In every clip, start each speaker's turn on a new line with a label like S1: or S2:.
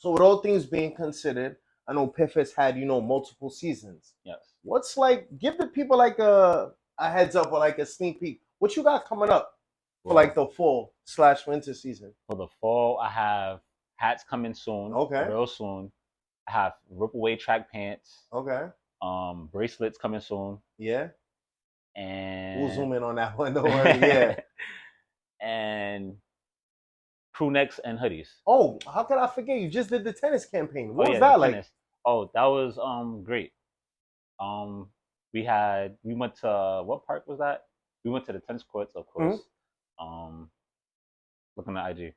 S1: So with all things being considered, I know P.I.F has had, multiple seasons.
S2: Yes.
S1: What's like, give the people like a heads up or like a sneak peek. What you got coming up for like the fall/winter season?
S2: For the fall, I have hats coming soon.
S1: Okay.
S2: Real soon. I have rip away track pants.
S1: Okay.
S2: Bracelets coming soon.
S1: Yeah.
S2: And
S1: We'll zoom in on that one. Don't worry. Yeah.
S2: And crew necks and hoodies.
S1: Oh, how could I forget? You just did the tennis campaign. What was
S2: the
S1: that like?
S2: tennis. Oh, that was great. We went to, what park was that? We went to the tennis courts, of course. Looking at IG.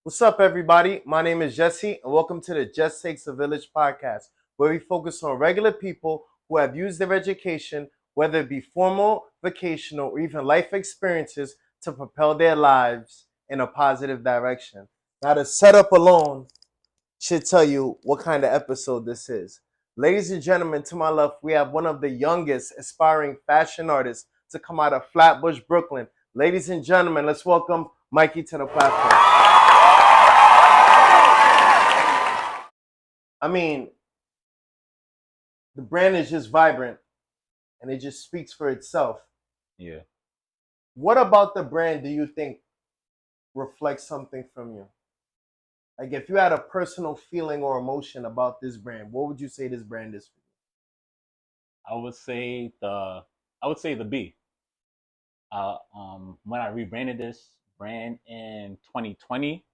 S1: What's up, everybody? My name is Jesse, and welcome to the Jess Takes a Village podcast, where we focus on regular people who have used their education, whether it be formal, vocational, or even life experiences, to propel their lives in a positive direction. Now, the setup alone should tell you what kind of episode this is. Ladies and gentlemen, to my left, we have one of the youngest aspiring fashion artists to come out of Flatbush, Brooklyn. Ladies and gentlemen, let's welcome Mikey to the platform. I mean, the brand is just vibrant and it just speaks for itself.
S2: Yeah.
S1: What about the brand do you think reflects something from you? Like, if you had a personal feeling or emotion about this brand, what would you say this brand is for you?
S2: I would say the B. When I rebranded this brand in 2020,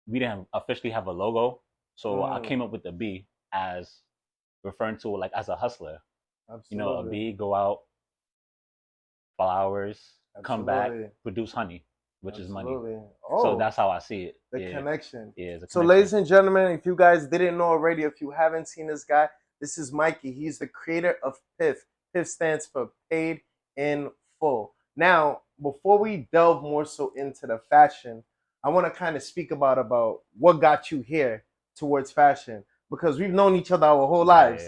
S2: we didn't officially have a logo, so I came up with the B as referring to like as a hustler.
S1: Absolutely.
S2: A bee, go out, flowers, come back,
S1: Absolutely.
S2: produce honey, which is money.
S1: Oh,
S2: so that's how I see it.
S1: The connection.
S2: Yeah,
S1: so ladies and gentlemen, if you guys didn't know already, if you haven't seen this guy, this is Mikey. He's the creator of P.I.F. P.I.F stands for Paid in Full. Now, before we delve more so into the fashion, I want to kind of speak about what got you here towards fashion, because we've known each other our whole lives.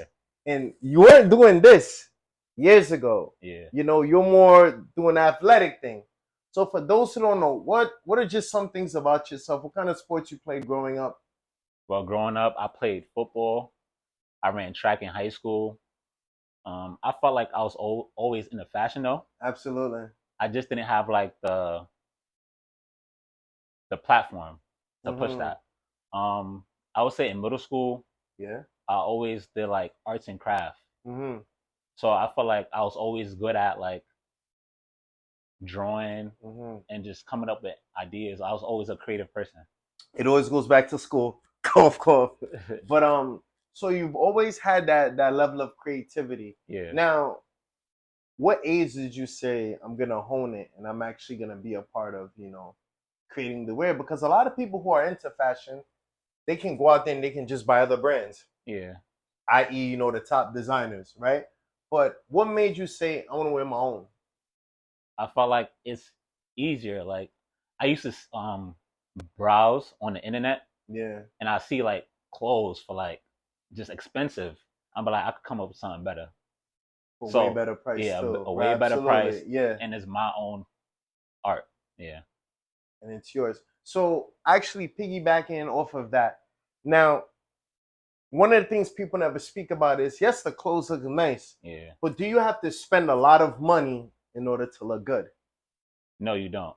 S1: And you weren't doing this years ago.
S2: Yeah.
S1: You're more doing the athletic thing. So for those who don't know, what are just some things about yourself? What kind of sports you played growing up?
S2: Well, growing up, I played football. I ran track in high school. I felt like I was always in the fashion though.
S1: Absolutely.
S2: I just didn't have like the platform to push that. I would say in middle school, I always did like arts and craft. So I felt like I was always good at like drawing and just coming up with ideas. I was always a creative person.
S1: It always goes back to school. Cough. But so you've always had that level of creativity.
S2: Yeah.
S1: Now, what age did you say I'm gonna hone it and I'm actually gonna be a part of, creating the wear? Because a lot of people who are into fashion, they can go out there and they can just buy other brands.
S2: Yeah.
S1: I.e., the top designers, right? But what made you say I want to wear my own?
S2: I felt like it's easier. Like I used to browse on the internet.
S1: Yeah.
S2: And I see like clothes for like just expensive. I'm like, I could come up with something better.
S1: For way better price.
S2: Yeah,
S1: too.
S2: a way better price.
S1: Yeah.
S2: And it's my own art. Yeah.
S1: And it's yours. So actually piggybacking off of that. Now, one of the things people never speak about is, yes, the clothes look nice.
S2: Yeah.
S1: But do you have to spend a lot of money in order to look good?
S2: No, you don't.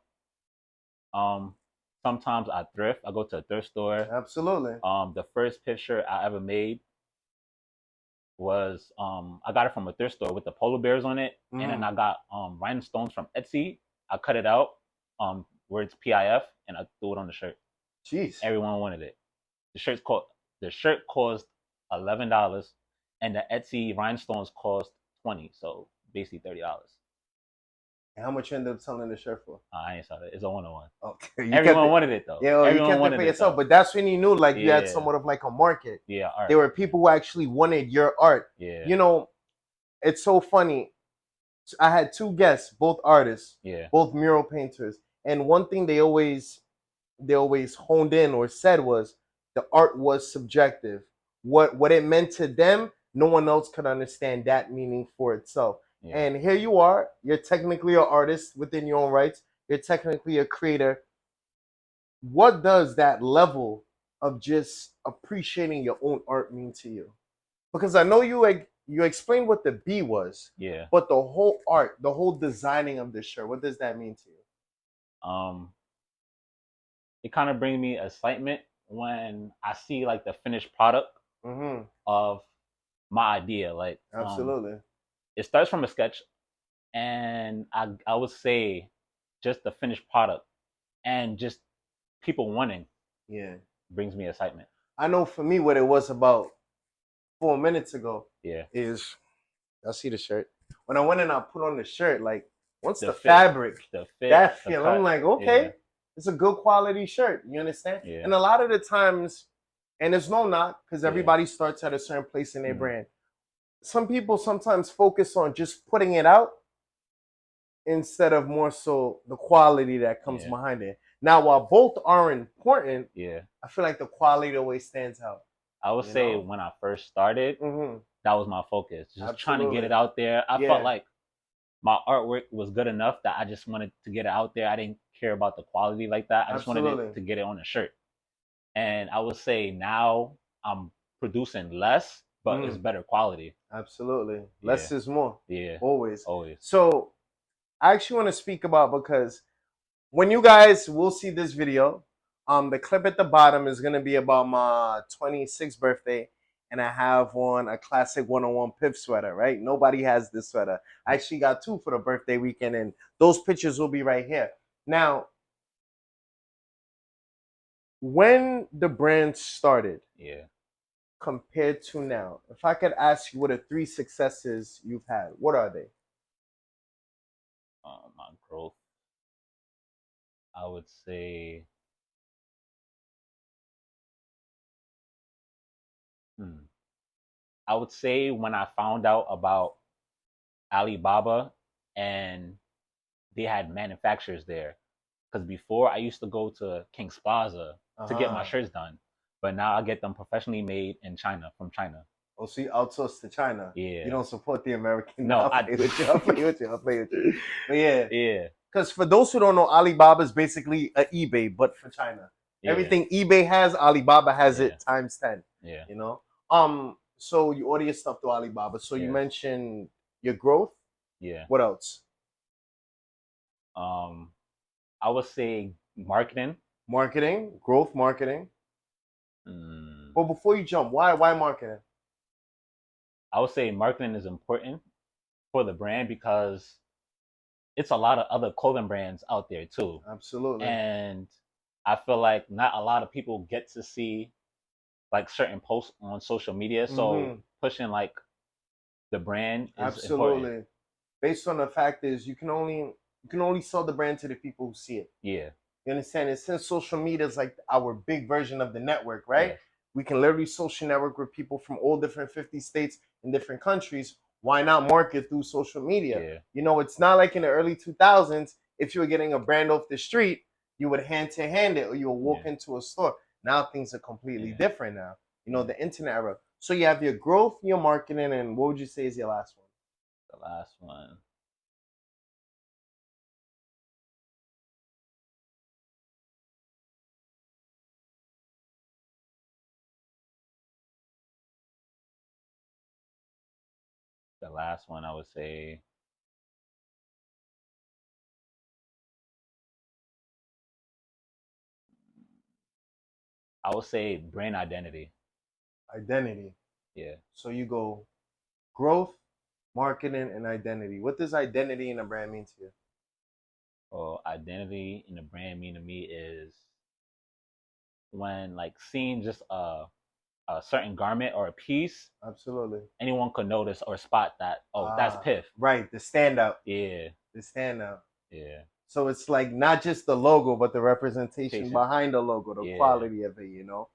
S2: Sometimes I thrift. I go to a thrift store.
S1: Absolutely.
S2: The first picture I ever made was I got it from a thrift store with the polar bears on it, and then I got rhinestones from Etsy. I cut it out, words P.I.F, and I threw it on the shirt.
S1: Jeez.
S2: Everyone wanted it. The shirt cost $11, and the Etsy rhinestones cost $20, so basically $30.
S1: And how much you ended up selling the shirt for?
S2: I ain't saw it. It's a 101.
S1: Okay.
S2: Everyone wanted it though.
S1: Yeah,
S2: everyone
S1: you kept
S2: wanted
S1: it for yourself. But that's when you knew you had somewhat of like a market.
S2: Yeah, art.
S1: There were people who actually wanted your art.
S2: Yeah.
S1: It's so funny. I had two guests, both artists, both mural painters, and one thing they always honed in or said was the art was subjective. What it meant to them no one else could understand that meaning for itself.
S2: Yeah.
S1: And here you are, you're technically an artist within your own rights, you're technically a creator. What does that level of just appreciating your own art mean to you? Because I know you explained what the B was,
S2: Yeah.
S1: but the whole art, the whole designing of the shirt, what does that mean to you?
S2: It kind of brings me excitement when I see like the finished product of my idea. Like,
S1: absolutely,
S2: it starts from a sketch, and I would say just the finished product and just people wanting, brings me excitement.
S1: I know for me what it was about 4 minutes ago.
S2: Yeah,
S1: is I see the shirt. When I went and I put on the shirt, like once the
S2: fit,
S1: fabric,
S2: the fit,
S1: that
S2: the
S1: feel,
S2: cut,
S1: I'm like, okay,
S2: yeah.
S1: it's a good quality shirt. You understand?
S2: Yeah.
S1: And a lot of the times, and it's no knock because everybody starts at a certain place in their brand. Some people sometimes focus on just putting it out instead of more so the quality that comes behind it. Now, while both are important, I feel like the quality always stands out.
S2: I would say when I first started, that was my focus. Just trying to get it out there. I felt like my artwork was good enough that I just wanted to get it out there. I didn't care about the quality like that. I just wanted to get it on a shirt. And I would say now I'm producing less, but it's better quality.
S1: Absolutely. Less is more.
S2: Yeah.
S1: Always.
S2: Always.
S1: So I actually want to speak about, because when you guys will see this video, the clip at the bottom is gonna be about my 26th birthday, and I have on a classic 101 P.I.F sweater, right? Nobody has this sweater. I actually got two for the birthday weekend, and those pictures will be right here. Now, when the brand started, compared to now, if I could ask you what are 3 successes you've had, what are they?
S2: My growth, I would say, I would say when I found out about Alibaba and they had manufacturers there. Because before I used to go to King's Plaza to get my shirts done, but now I get them professionally made in China, from China.
S1: Oh, so you outsource to China?
S2: Yeah.
S1: You don't support the American?
S2: No,
S1: I'll play with you. But yeah.
S2: Yeah.
S1: Because for those who don't know, Alibaba is basically an eBay, but for China. Yeah. Everything eBay has, Alibaba has it times 10.
S2: Yeah.
S1: You know? So you order your stuff through Alibaba. So you mentioned your growth.
S2: Yeah.
S1: What else?
S2: I would say marketing.
S1: Marketing, growth marketing. But before you jump, why marketing?
S2: I would say marketing is important for the brand because it's a lot of other clothing brands out there too.
S1: Absolutely.
S2: And I feel like not a lot of people get to see like certain posts on social media. So pushing like the brand is important.
S1: Based on the fact is you can only sell the brand to the people who see it.
S2: Yeah.
S1: You understand? And since social media is like our big version of the network, right? Yes. We can literally social network with people from all different 50 states in different countries. Why not market through social media? Yeah. You know, it's not like in the early 2000s, if you were getting a brand off the street, you would hand to hand it or you would walk into a store. Now things are completely different now. You know, the internet era. So you have your growth, your marketing, and what would you say is your last one?
S2: The last one. The last one I would say brand identity.
S1: Identity.
S2: Yeah.
S1: So you go growth, marketing, and identity. What does identity in a brand mean to you?
S2: Well, identity in a brand mean to me is when like seeing just a certain garment or a piece.
S1: Absolutely.
S2: Anyone could notice or spot that, that's P.I.F.
S1: Right, the standout.
S2: Yeah.
S1: The standout.
S2: Yeah.
S1: So it's like not just the logo, but the representation behind the logo, the quality of it, you know?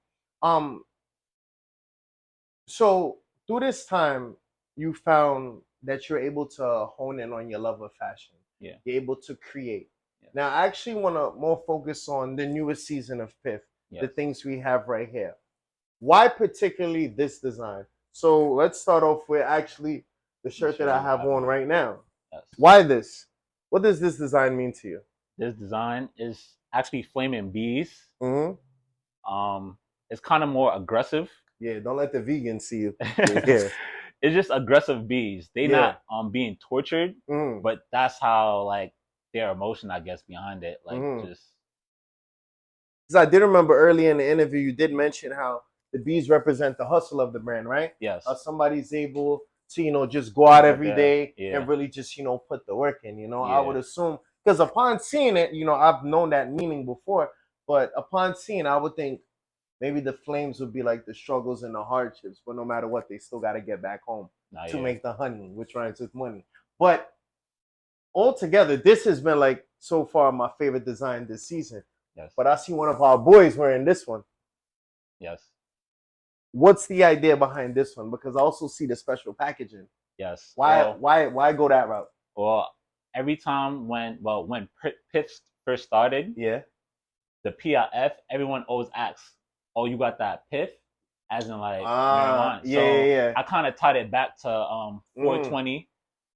S1: So through this time, you found that you're able to hone in on your love of fashion.
S2: Yeah.
S1: You're able to create. Yeah. Now, I actually want to more focus on the newest season of P.I.F, the things we have right here. Why particularly this design? So let's start off with actually the shirt that I have on right now.
S2: Yes.
S1: Why this? What does this design mean to you?
S2: This design is actually flaming bees.
S1: Mm-hmm.
S2: It's kind of more aggressive.
S1: Yeah, don't let the vegans see you.
S2: Yeah. It's just aggressive bees. They not being tortured, but that's how like their emotion, I guess, behind it. Like just
S1: because I did remember early in the interview you did mention how the bees represent the hustle of the brand, right?
S2: Yes.
S1: How somebody's able to, just go out every day and really just, put the work in. I would assume, because upon seeing it, I've known that meaning before, but upon seeing, I would think maybe the flames would be like the struggles and the hardships, but no matter what, they still got to get back home to make the honey, which rhymes with money. But altogether, this has been like so far my favorite design this season.
S2: Yes.
S1: But I see one of our boys wearing this one.
S2: Yes.
S1: What's the idea behind this one? Because I also see the special packaging.
S2: Yes.
S1: Why go that route?
S2: Well, every time when P.I.F first started, the P.I.F, everyone always asks, "Oh, you got that P.I.F?" As in like marijuana. I kind of tied it back to 420.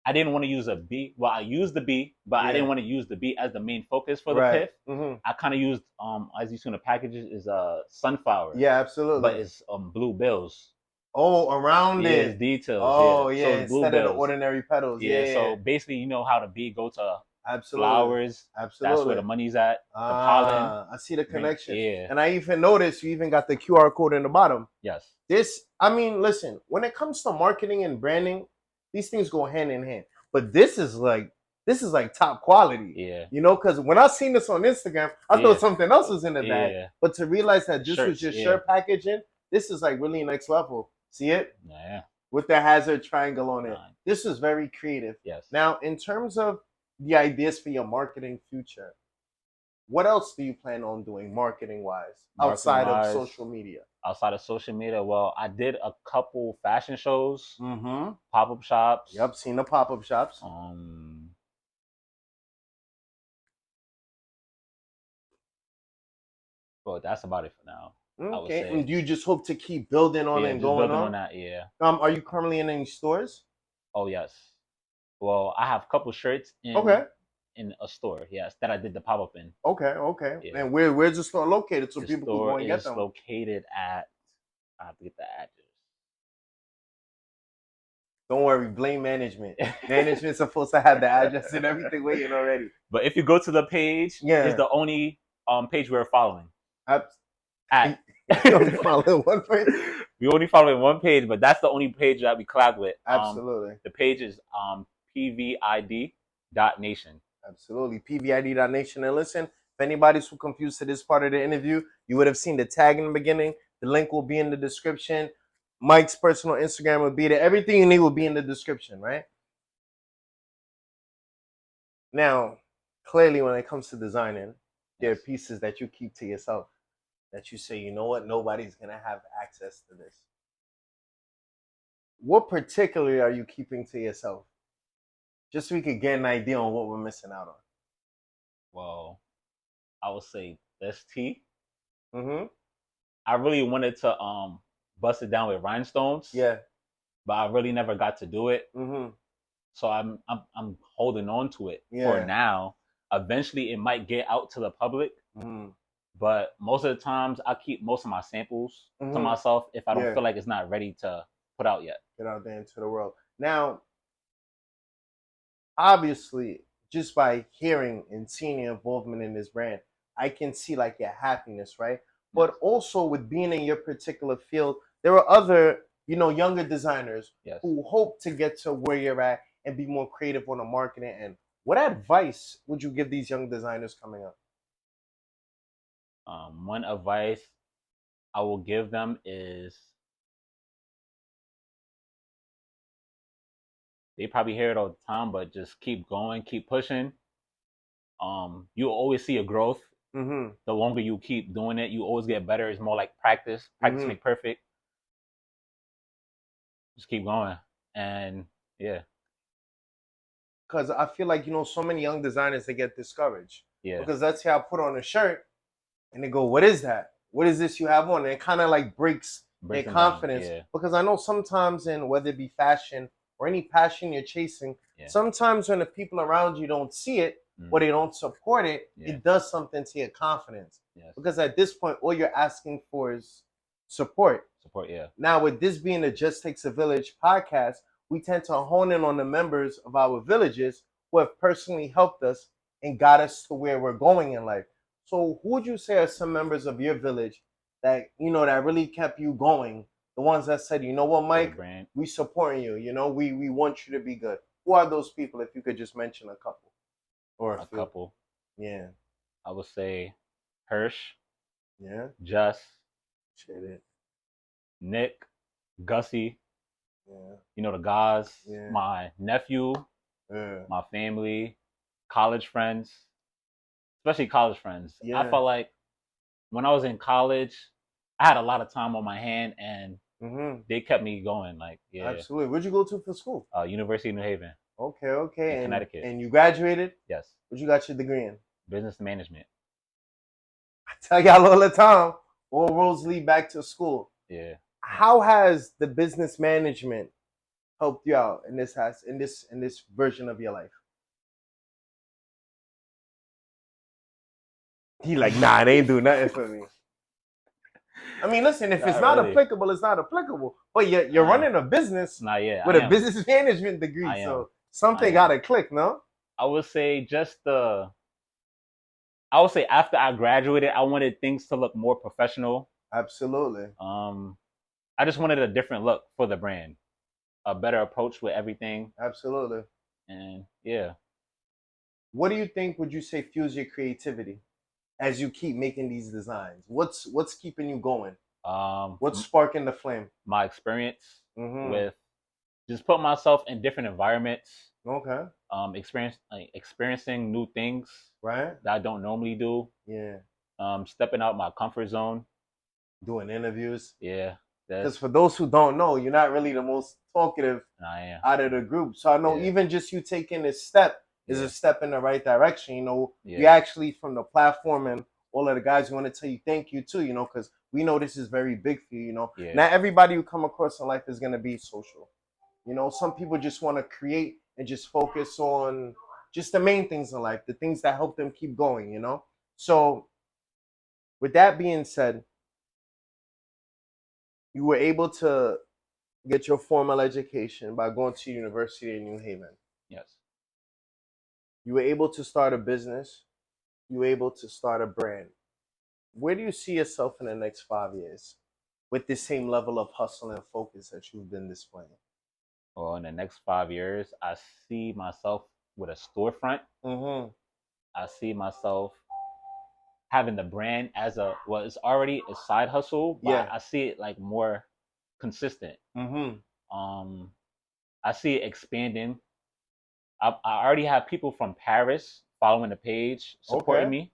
S2: I didn't want to use a B. Well, I used the B, but I didn't want to use the B as the main focus for the P.I.F. I kind of used as you see in the packages is sunflower.
S1: Yeah, absolutely.
S2: But it's blue bills.
S1: Oh, around it.
S2: It's details.
S1: Oh,
S2: yeah. So
S1: instead
S2: blue
S1: of the
S2: bills.
S1: ordinary petals. Yeah.
S2: So basically, you know how the bee go to
S1: absolutely.
S2: Flowers.
S1: Absolutely.
S2: That's where the money's at. The pollen.
S1: I see the connection.
S2: Yeah.
S1: And I even noticed you even got the QR code in the bottom.
S2: Yes.
S1: Listen, when it comes to marketing and branding, these things go hand in hand. But this is like top quality.
S2: Yeah.
S1: Because when I seen this on Instagram, I thought something else was in the bag. Yeah. But to realize that this was just shirt packaging, this is like really next level. See it?
S2: Yeah.
S1: With the hazard triangle on it. This is very creative.
S2: Yes.
S1: Now, in terms of the ideas for your marketing future, what else do you plan on doing marketing-wise outside of social media?
S2: Outside of social media, well, I did a couple fashion shows, pop-up shops.
S1: Yep, seen the pop-up shops.
S2: Well, that's about it for now.
S1: Okay, and do you just hope to keep building on and going on?
S2: That, yeah.
S1: Are you currently in any stores?
S2: Oh yes. Well, I have a couple shirts in a store, yes, that I did the pop-up in.
S1: Okay. Yeah. And where's the store located so people can go and get them?
S2: It's located at, I have to get the address.
S1: Don't worry, blame management. Management's supposed to have the address and everything waiting already.
S2: But if you go to the page, it's the only page we're following.
S1: We only following one page?
S2: We only following one page, but that's the only page that we collab with.
S1: Absolutely.
S2: The page is pvid.nation.
S1: Absolutely, pvid.nation. And listen, if anybody's so confused to this part of the interview, you would have seen the tag in the beginning. The link will be in the description. Mike's personal Instagram will be there. Everything you need will be in the description, right? Now, clearly when it comes to designing, there are pieces that you keep to yourself. That you say, you know what, nobody's going to have access to this. What particularly are you keeping to yourself? Just so we could get an idea on what we're missing out on.
S2: Well, I would say this tea. I really wanted to bust it down with rhinestones.
S1: Yeah.
S2: But I really never got to do it. So I'm holding on to it for now. Eventually it might get out to the public. But most of the times I keep most of my samples to myself if I don't feel like it's not ready to put out yet.
S1: Get out there into the world. Now, obviously, just by hearing and seeing your involvement in this brand, I can see like your happiness, right? But also with being in your particular field, there are other, younger designers who hope to get to where you're at and be more creative on the marketing end. What advice would you give these young designers coming up?
S2: One advice I will give them is they probably hear it all the time, but just keep going, keep pushing. You'll always see a growth. The longer you keep doing it, you always get better. It's more like practice. Practice make perfect. Just keep going. And yeah.
S1: Because I feel like, so many young designers, they get discouraged.
S2: Yeah.
S1: Because let's say I put on a shirt and they go, what is that? What is this you have on? And it kind of like breaks their confidence. Yeah. Because I know sometimes in whether it be fashion or any passion you're chasing, sometimes when the people around you don't see it or they don't support it, it does something to your confidence. Yes. Because at this point, all you're asking for is support. Support, yeah. Now, with this being a Just Takes a Village podcast, we tend to hone in on the members of our villages who have personally helped us and got us to where we're going in life. So who would you say are some members of your village that, you know, that really kept you going? The ones that said, you know what, Mike, we supporting you. You know, we want you to be good. Who are those people, if you could just mention a couple? Or a couple. Yeah.
S2: I would say Hirsch.
S1: Yeah.
S2: Jess.
S1: Shit it.
S2: Nick. Gussie.
S1: Yeah.
S2: You know, the guys. Yeah. My nephew. Yeah. My family. College friends. Especially college friends. Yeah. I felt like when I was in college, I had a lot of time on my hand and they kept me going. Like, yeah.
S1: Absolutely. Where'd you go to for school?
S2: University of New Haven.
S1: Okay.
S2: In Connecticut.
S1: And you graduated?
S2: Yes.
S1: What you got your degree in?
S2: Business management.
S1: I tell y'all all the time, all roads lead back to school.
S2: Yeah.
S1: How has the business management helped you out in this version of your life? He like, nah, it ain't do nothing for me. I mean, listen, if it's not applicable, it's not applicable. But you're running a business with a business management degree, so something gotta click, no?
S2: I would say after I graduated, I wanted things to look more professional.
S1: Absolutely.
S2: I just wanted a different look for the brand, a better approach with everything.
S1: Absolutely.
S2: And yeah.
S1: What do you think would you say fuels your creativity as you keep making these designs? What's keeping you going? What's sparking the flame?
S2: My experience with just putting myself in different environments.
S1: Okay.
S2: Experiencing new things.
S1: Right.
S2: That I don't normally do.
S1: Yeah.
S2: Stepping out my comfort zone.
S1: Doing interviews.
S2: Yeah.
S1: Because for those who don't know, you're not really the most talkative out of the group. So I know even just you taking this step is a step in the right direction. You know, we actually, from the platform and all of the guys, we want to tell you thank you too, you know, because we know this is very big for you, you know. Yeah. Not everybody you come across in life is going to be social. You know, some people just want to create and just focus on just the main things in life, the things that help them keep going, you know. So with that being said, you were able to get your formal education by going to University in New Haven.
S2: Yes.
S1: You were able to start a business. You were able to start a brand. Where do you see yourself in the next 5 years with the same level of hustle and focus that you've been displaying?
S2: Well, in the next 5 years, I see myself with a storefront. I see myself having the brand as it's already a side hustle, but I see it like more consistent. I see it expanding. I already have people from Paris following the page, supporting me.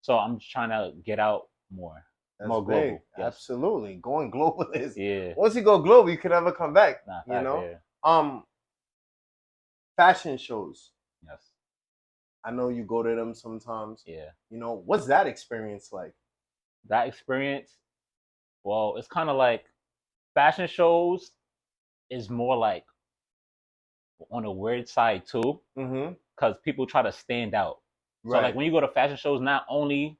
S2: So I'm trying to get out more.
S1: That's
S2: more
S1: big.
S2: Global. Yes.
S1: Absolutely. Going global is once you go global, you can never come back. You know? Fashion shows.
S2: Yes.
S1: I know you go to them sometimes.
S2: Yeah.
S1: You know, what's that experience like?
S2: That experience, well, it's kind of like fashion shows is more like on a weird side too, because people try to stand out. Right. So like when you go to fashion shows, not only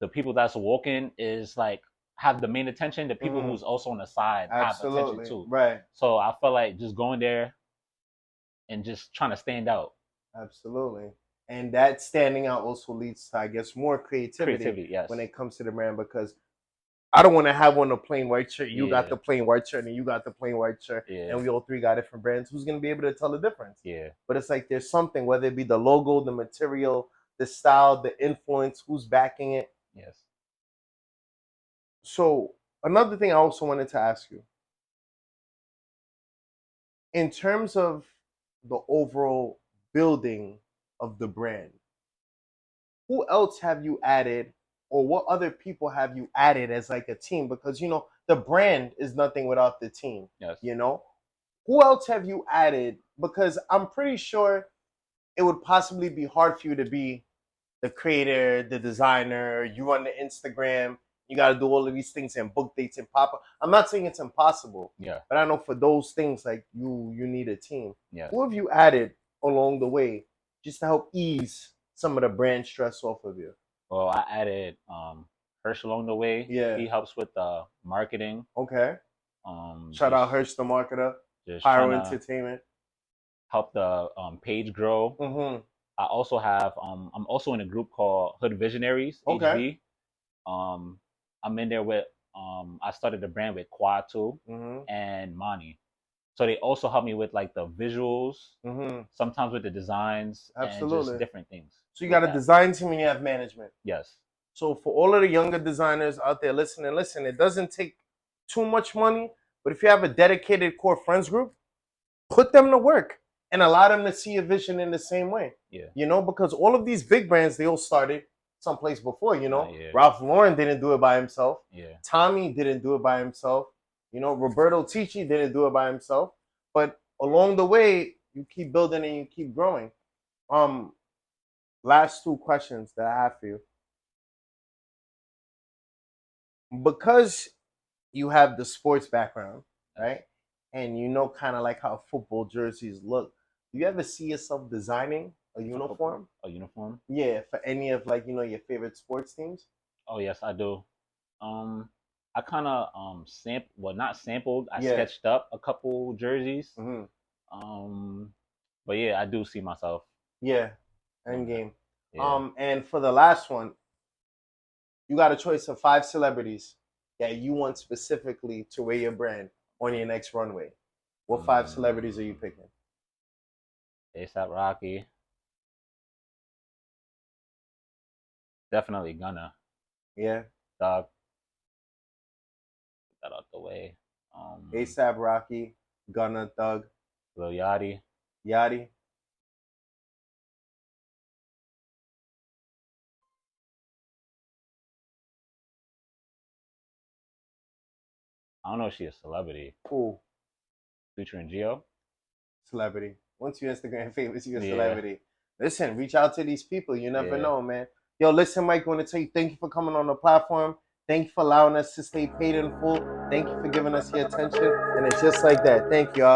S2: the people that's walking is like have the main attention, the people who's also on the side have attention too.
S1: Right.
S2: So I feel like just going there and just trying to stand out.
S1: Absolutely. And that standing out also leads to, I guess, more creativity when it comes to the brand, because I don't want to have on a plain white shirt. You got the plain white shirt and you got the plain white shirt. And we all three got different brands. Who's going to be able to tell the difference?
S2: Yeah.
S1: But it's like there's something, whether it be the logo, the material, the style, the influence, who's backing it.
S2: Yes.
S1: So another thing I also wanted to ask you. In terms of the overall building of the brand, who else have you added, or what other people have you added as like a team? Because, you know, the brand is nothing without the team.
S2: Yes.
S1: You know, who else have you added? Because I'm pretty sure it would possibly be hard for you to be the creator, the designer, you run the Instagram, You got to do all of these things and book dates and pop up. I'm not saying it's impossible.
S2: Yeah.
S1: But I know for those things, like you need a team.
S2: Yeah.
S1: Who have you added along the way just to help ease some of the brand stress off of you?
S2: Well, I added Hirsch along the way.
S1: Yeah.
S2: He helps with the marketing.
S1: Okay. Shout out Hirsch the marketer.
S2: Just
S1: Pyro Entertainment.
S2: Help the page grow.
S1: Mm-hmm.
S2: I also have I'm also in a group called Hood Visionaries.
S1: Okay.
S2: HV. I'm in there with I started the brand with Quad too and Mani. So they also help me with like the visuals, sometimes with the designs, and just different things.
S1: So you got a design team and you have management.
S2: Yes.
S1: So for all of the younger designers out there listening, listen, it doesn't take too much money, but if you have a dedicated core friends group, put them to work and allow them to see your vision in the same way.
S2: Yeah.
S1: You know, because all of these big brands, they all started someplace before, you know.
S2: Yeah.
S1: Ralph Lauren didn't do it by himself.
S2: Yeah.
S1: Tommy didn't do it by himself. You know, Roberto Ticci didn't do it by himself. But along the way, you keep building and you keep growing. Last two questions that I have for you. Because you have the sports background, right? And you know kind of like how football jerseys look. Do you ever see yourself designing a uniform?
S2: A uniform?
S1: Yeah, for any of like, you know, your favorite sports teams?
S2: Oh yes, I do. I kind of not sampled. I sketched up a couple jerseys. But yeah, I do see myself.
S1: Yeah, end game. Yeah. And for the last one, you got a choice of 5 celebrities that you want specifically to wear your brand on your next runway. What 5 celebrities are you picking?
S2: A$AP Rocky. Definitely Gunna.
S1: Yeah.
S2: Dog. Get that out the way.
S1: A$AP Rocky, Gunna, Thug.
S2: Lil Yachty.
S1: Yachty.
S2: I don't know if she's a celebrity.
S1: Cool.
S2: Featuring Gio.
S1: Celebrity. Once you're Instagram famous, you're a celebrity. Listen, reach out to these people. You never know, man. Yo, listen, Mike, I want to tell you thank you for coming on the platform. Thank you for allowing us to stay paid in full. Thank you for giving us your attention. And it's just like that. Thank you all.